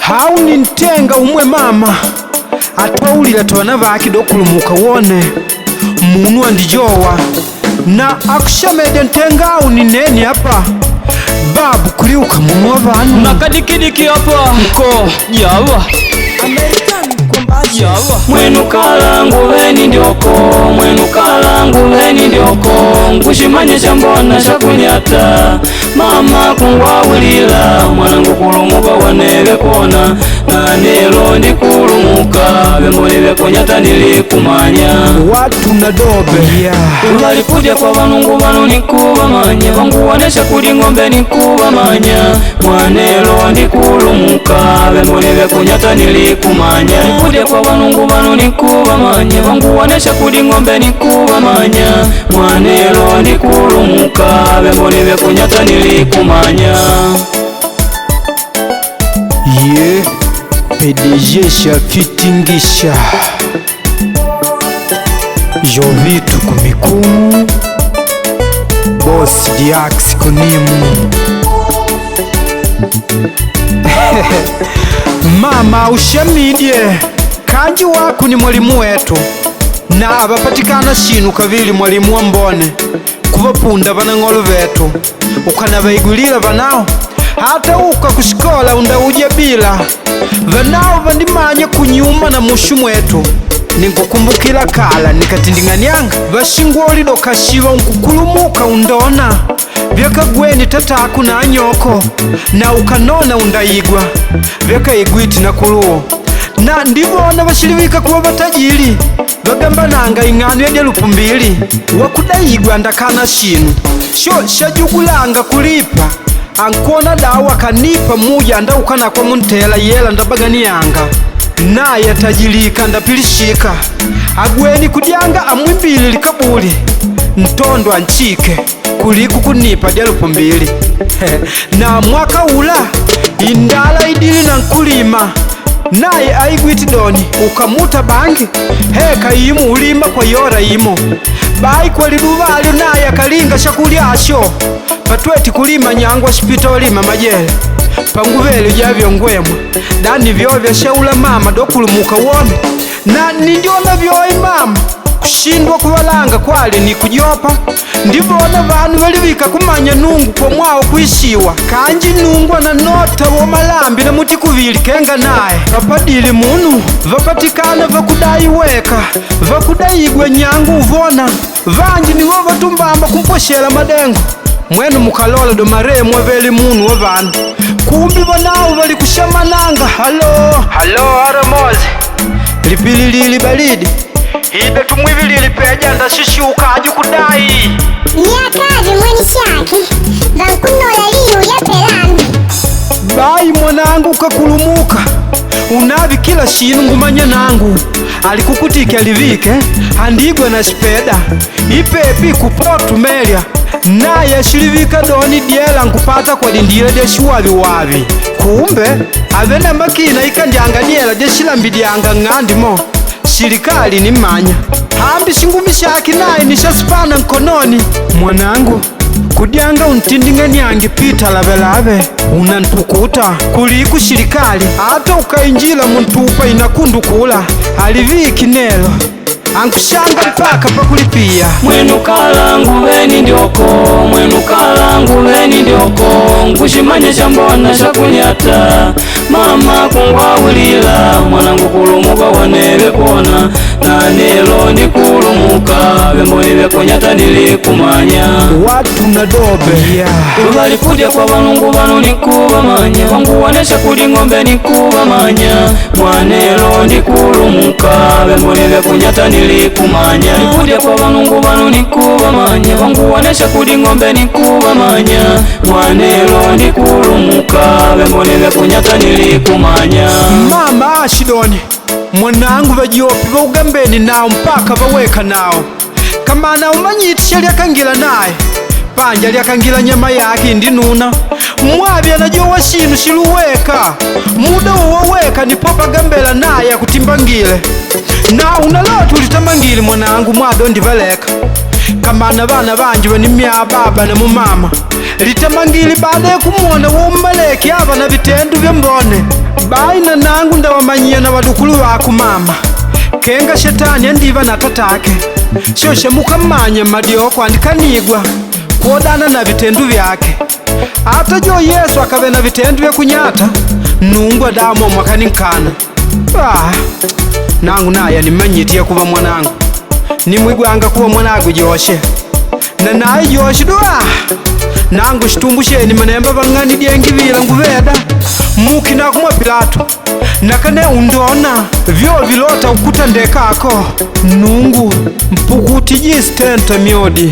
hau nintenga umwe mama atwaulila twana vaki dokulumuka wone munu andijowa na akushamede ntengau nineni hapa babu kuliuka munu wa vanu nakadikidiki hapa mko jawa mwenu kalangu veni ndioko mwenu kalangu veni ndioko ngushimanye chambona chakunyata mama kungwawulila mwanangu kulumuka waneve kona na nelo ndikulumuka vemboni vekunyata nilikumanya watu na dobe yeah. Uvalipudya kwa vanungu vanu nikuvamanya vanguwanesha kuli ng'ombe nikuvamanya mwanelo ndikulumuka vemboni vekunyata nilikumanya Lipudya kwa vanungu vanu nikuvamanya vanguwanesha kuli ng'ombe nikuvamanya mwanelo ndikulumuka vemboni vekunyata nilikumanya ye PDG shafitingisha Jovitu kumikumu Boss Diax kunimu mama ushamidye kanji waku ni mwalimu wetu na abapatikana shinu kavili mwalimu wa mbone kuvapunda vanang'olo vetu ukanabaigulila vanao hata uka kushikola undauja bila vanao vandimanya kunyuma na mushu mwetu ninkukumbukila kala nikatinding'anyanga vashingwolido kashiva unkukulumuka undona vyakagweni tataku na anyoko na ukanona undayigwa vyakaigwiti na kuluo na ndivona vashilivika kuwa vatajili vagambananga ing'ano ya delupu mbili wakudayigwa ndakana shinu sho shajugulanga kulipa ankona dawa kanipa muja ndaukana kwa muntela yela ndabaganiyanga naye tajilika ndapilishika agweni kudyanga amwimbili likabuli ntondo anchike kuliku kunipa delupu mbili na mwaka ula indala idili na nkulima naye aigwiti doni ukamuta bangi heka imu ulima kwa yora imo bai kwa liduvalyo naye akalinga shakulyasho patweti kulima nyangwa shipita olima majele panguvele javyo ngwemwe dani vyovya shaula mama dokulumuka wone na nindiona vyoi mama kushindwa kuvalanga kwali ni kujopa ndivona vanu valivika kumanya nungu kwa mwao kuishiwa kanji nungu ananota womalambi na muti kuvili kenga naye vapadili munu vapatikana vakudai weka vakudayigwe nyangu uvona vanji nivo vatumbamba kumposhela madengo mwenu mukalola do maremwe veli munu wa vanu kumbi vanao vali kushamananga halo aramozi lipililili balidi ibe tumwivilili peja ndashishuka aju kudai nyakazi mweni shaki vankunola liyu ya pelami bai mwanangu kakulumuka unavi kila shinu ngumanya nangu alikukutike alivike andigwe na speda ipepi kupotu melya naye shilivika doni diela nkupata kwa dindile deshuwavi wavi kumbe avene makina ikandyanga diela deshilambidyanga ng'andimo shirikali ni manya hambi shingumi shaki naye nishasipana nkononi mwanangu kudyanga untinding'anyange pita lavelave unantukuta kuliku shirikali hata ukainjila muntupa inakundukula aliviki nelo ankushanga mpaka pakulipia mwenu kalangu veni ndioko mwenu kalangu veni ndioko ngushimanye chambona chakunyata mama kungwawulila mwanangu kulumuka waneve kona na nelo ndikulumuka vemboni vekunyata nilikumanya watu na dobe yeah. Uvalipudya kwa vanungu vanu nikuvamanya vanguwanesha kuli ng'ombe nikuvamanya mwanelo ndikulumuka vemboni vekunyata nilikumanya Lipudya kwa vanungu vanu nikuvamanya vanguwanesha kuli ng'ombe nikuvamanya mwanelo ndikulumuka vemboni vekunyata nilikumanya mama ashidoni mwanangu vajiopi vaugambeni nao mpaka vaweka nao kamana umanyitisha lyakangila naye panja lyakangila nyama yake indinuna mwavi anajowa shinu shiluweka muda uwoweka nipopa gambela naye akutimbangile na unaloti ulitamangile mwanangu mwado ndivaleka kamana bana banje banimya baba na mumama litamangili baada ya kumwona wommaleki aba na bitendu byambone baina nangu ndawamanyia na badukulu baku mama kenga shetani andiba na tatake shoshe mukamanya madio kwandikanigwa kuodana na bitendu byake ata jo Yesu akabe na bitendu bya kunyata nungwa damu mwakaninkana nangu naye nimanyitiye kuba mwanangu nimwigwanga kuba mwanagu joshe na naye joshe dwa nangu shitumbusheni manemba bang'ani dyengibila ngubeda mukina kumwa Pilato nakane undona vyo vilota ukuta ndekako nungu mpukuti jistenta myodi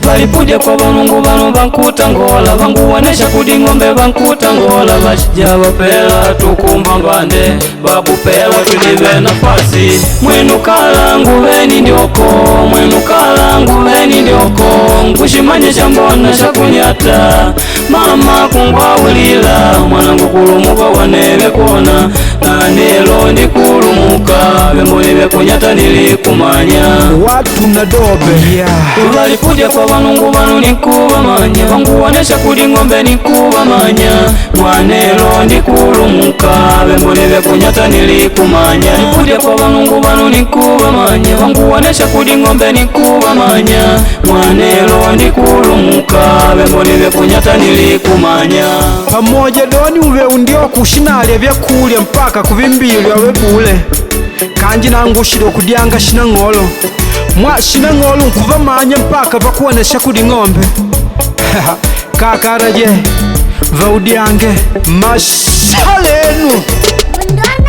balipudya kwa banungu bano bankuta ngola banguwanesha kudi ng'ombe bankuta ngola bashija bapela tukumba mbande bakupela tulibe nafasi mwenu kalangu beni ndioko mwenu kalangu beni ndioko nkushimanyisha mbona shakunyata mama kungwawulila mwanangu kulumuka wanebe kona nanelo ndikulumuka bemboni bekunyata nilikumanya watu na dobe balipudya kwa banungu bano nikubamanya banguwanesha kudi ng'ombe nikubamanya mwanelo ndikulumuka bemboni bekunyata nilikumanya lipudya kwa banungu bano nikubamanya banguwanesha kudi ng'ombe nikubamanya mwanelo ndikulumuka bemboni bekunyata nilikumanya pamoja doni ube undio kushinalya byakulya mpaka kubimbilwa webule kanji nangushira okudyanga shina ng'olo mwa shina ng'olo nkuvamanya mpaka bakuonesha kudi ng'ombe kakaraje vaudyange mashalenu Undona